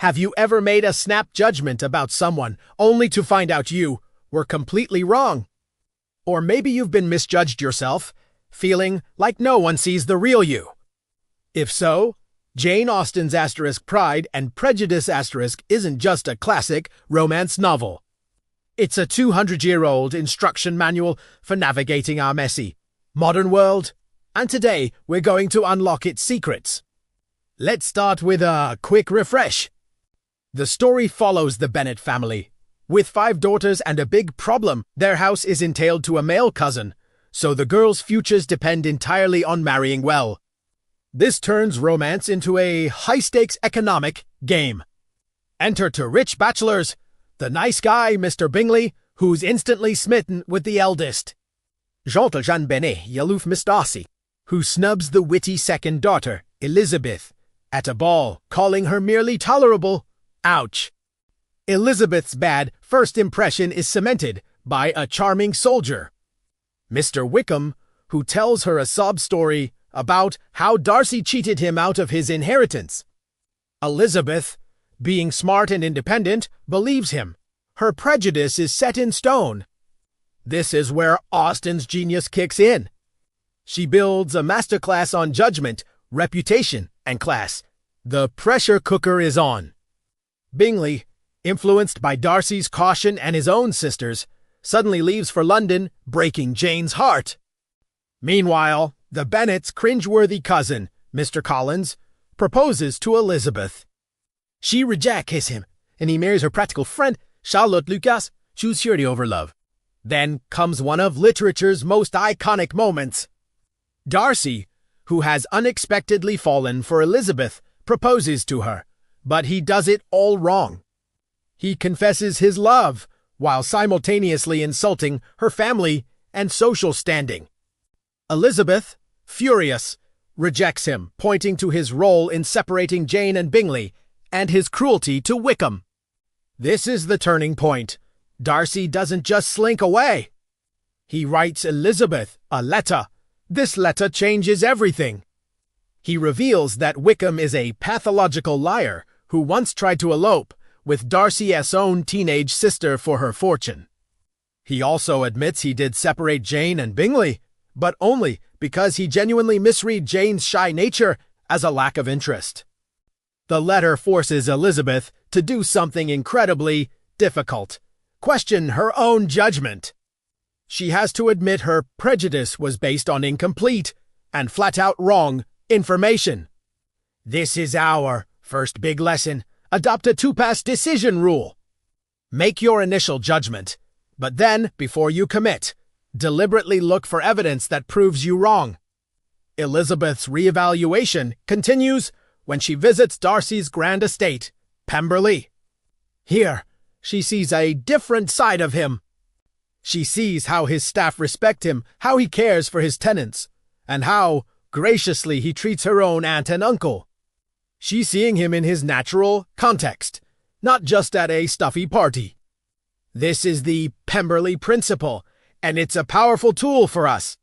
Have you ever made a snap judgment about someone only to find out you were completely wrong? Or maybe you've been misjudged yourself, feeling like no one sees the real you. If so, Jane Austen's Pride and Prejudice isn't just a classic romance novel. It's a 200-year-old instruction manual for navigating our messy, modern world, and today we're going to unlock its secrets. Let's start with a quick refresh. The story follows the Bennet family. With 5 daughters and a big problem, their house is entailed to a male cousin, so the girls' futures depend entirely on marrying well. This turns romance into a high-stakes economic game. Enter 2 rich bachelors, the nice guy, Mr. Bingley, who's instantly smitten with the eldest. Gentle Jean Bennet, aloof Miss Darcy, who snubs the witty second daughter, Elizabeth, at a ball, calling her merely tolerable. Ouch. Elizabeth's bad first impression is cemented by a charming soldier, Mr. Wickham, who tells her a sob story about how Darcy cheated him out of his inheritance. Elizabeth, being smart and independent, believes him. Her prejudice is set in stone. This is where Austen's genius kicks in. She builds a masterclass on judgment, reputation, and class. The pressure cooker is on. Bingley, influenced by Darcy's caution and his own sisters, suddenly leaves for London, breaking Jane's heart. Meanwhile, the Bennets' cringeworthy cousin, Mr. Collins, proposes to Elizabeth. She rejects him, and he marries her practical friend, Charlotte Lucas, choose surety over love. Then comes one of literature's most iconic moments. Darcy, who has unexpectedly fallen for Elizabeth, proposes to her, but he does it all wrong. He confesses his love, while simultaneously insulting her family and social standing. Elizabeth, furious, rejects him, pointing to his role in separating Jane and Bingley, and his cruelty to Wickham. This is the turning point. Darcy doesn't just slink away. He writes Elizabeth a letter. This letter changes everything. He reveals that Wickham is a pathological liar who once tried to elope with Darcy's own teenage sister for her fortune. He also admits he did separate Jane and Bingley, but only because he genuinely misread Jane's shy nature as a lack of interest. The letter forces Elizabeth to do something incredibly difficult: question her own judgment. She has to admit her prejudice was based on incomplete and flat-out wrong information. This is our first big lesson. Adopt a 2-pass decision rule. Make your initial judgment, but then, before you commit, deliberately look for evidence that proves you wrong. Elizabeth's reevaluation continues when she visits Darcy's grand estate, Pemberley. Here, she sees a different side of him. She sees how his staff respect him, how he cares for his tenants, and how graciously he treats her own aunt and uncle. She's seeing him in his natural context, not just at a stuffy party. This is the Pemberley Principle, and it's a powerful tool for us.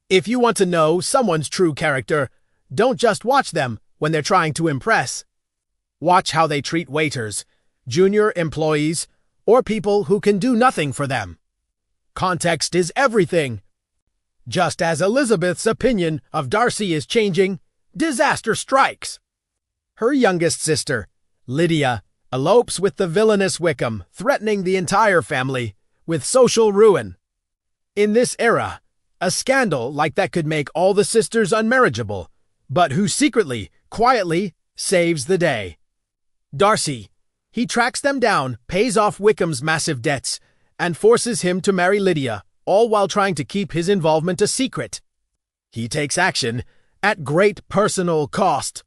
If you want to know someone's true character, don't just watch them when they're trying to impress. Watch how they treat waiters, junior employees, or people who can do nothing for them. Context is everything. Just as Elizabeth's opinion of Darcy is changing, disaster strikes. Her youngest sister, Lydia, elopes with the villainous Wickham, threatening the entire family with social ruin. In this era, a scandal like that could make all the sisters unmarriageable, but who secretly, quietly, saves the day. Darcy. He tracks them down, pays off Wickham's massive debts, and forces him to marry Lydia, all while trying to keep his involvement a secret. He takes action at great personal cost.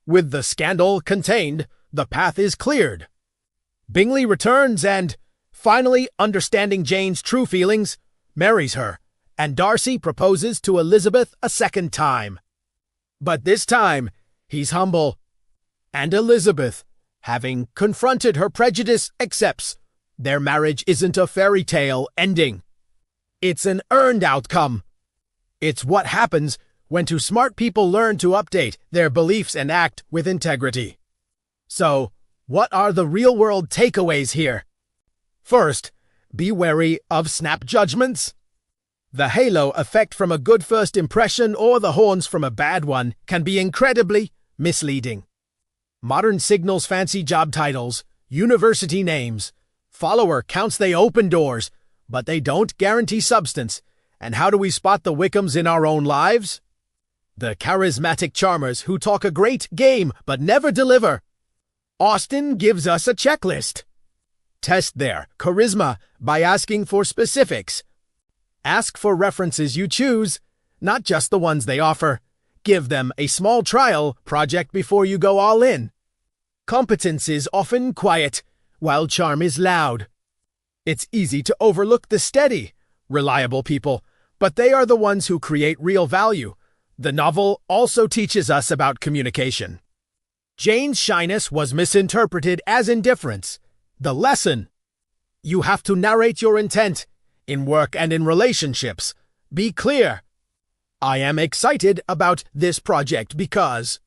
With the scandal contained, the path is cleared. Bingley returns and, finally understanding Jane's true feelings, marries her, and Darcy proposes to Elizabeth a second time. But this time, he's humble. And Elizabeth, having confronted her prejudice, accepts their marriage isn't a fairy tale ending. It's an earned outcome. It's what happens when 2 smart people learn to update their beliefs and act with integrity. So, What are the real-world takeaways here? First, be wary of snap judgments. The halo effect from a good first impression or the horns from a bad one can be incredibly misleading. Modern signals fancy job titles, university names. Follower counts they open doors, but they don't guarantee substance. And how do we spot the Wickhams in our own lives? The charismatic charmers who talk a great game but never deliver. Austen gives us a checklist. Test their charisma by asking for specifics. Ask for references you choose, not just the ones they offer. Give them a small trial project before you go all in. Competence is often quiet, while charm is loud. It's easy to overlook the steady, reliable people, but they are the ones who create real value. The novel also teaches us about communication. Jane's shyness was misinterpreted as indifference. The lesson: you have to narrate your intent, in work and in relationships. Be clear. I am excited about this project because.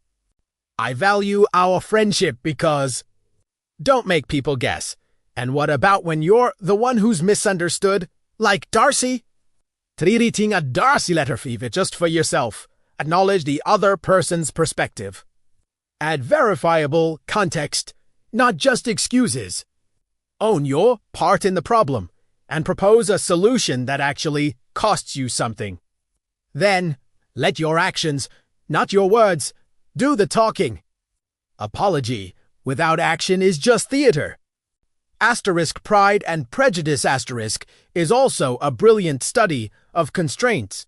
I value our friendship because. Don't make people guess. And what about when you're the one who's misunderstood? Like Darcy? Treating a Darcy letter fever just for yourself. Acknowledge the other person's perspective. Add verifiable context, not just excuses. Own your part in the problem and propose a solution that actually costs you something. Then, let your actions, not your words, do the talking. Apology without action is just theater. Pride and Prejudice is also a brilliant study of constraints.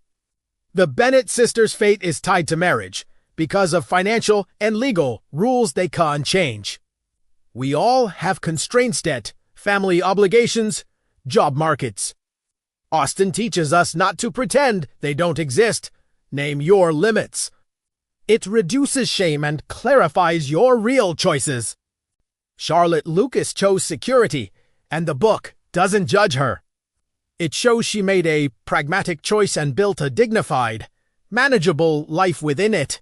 The Bennet sisters' fate is tied to marriage because of financial and legal rules they can't change. We all have constraints: debt, family obligations, job markets. Austen teaches us not to pretend they don't exist. Name your limits. It reduces shame and clarifies your real choices. Charlotte Lucas chose security, and the book doesn't judge her. It shows she made a pragmatic choice and built a dignified, manageable life within it.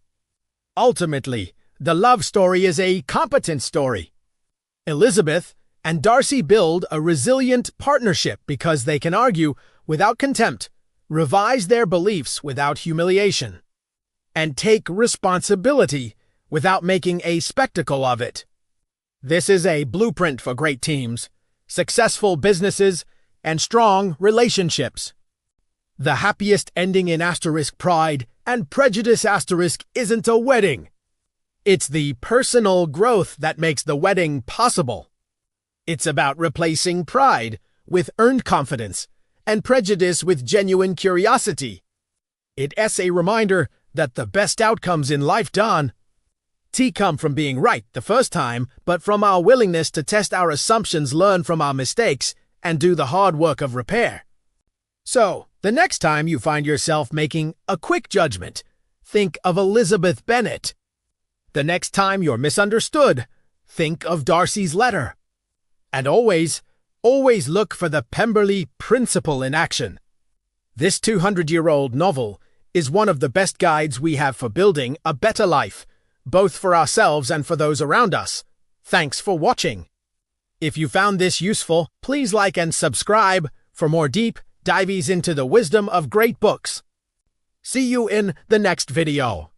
Ultimately, the love story is a competent story. Elizabeth and Darcy build a resilient partnership because they can argue without contempt, revise their beliefs without humiliation, and take responsibility without making a spectacle of it. This is a blueprint for great teams, successful businesses, and strong relationships. The happiest ending in Pride and Prejudice isn't a wedding. It's the personal growth that makes the wedding possible. It's about replacing pride with earned confidence and prejudice with genuine curiosity. It's a reminder that the best outcomes in life come from being right the first time, but from our willingness to test our assumptions, learn from our mistakes, and do the hard work of repair. So, the next time you find yourself making a quick judgment, think of Elizabeth Bennet. The next time you're misunderstood, think of Darcy's letter. And always look for the Pemberley principle in action. This 200-year-old novel is one of the best guides we have for building a better life, both for ourselves and for those around us. Thanks for watching. If you found this useful, please like and subscribe for more deep dives into the wisdom of great books. See you in the next video.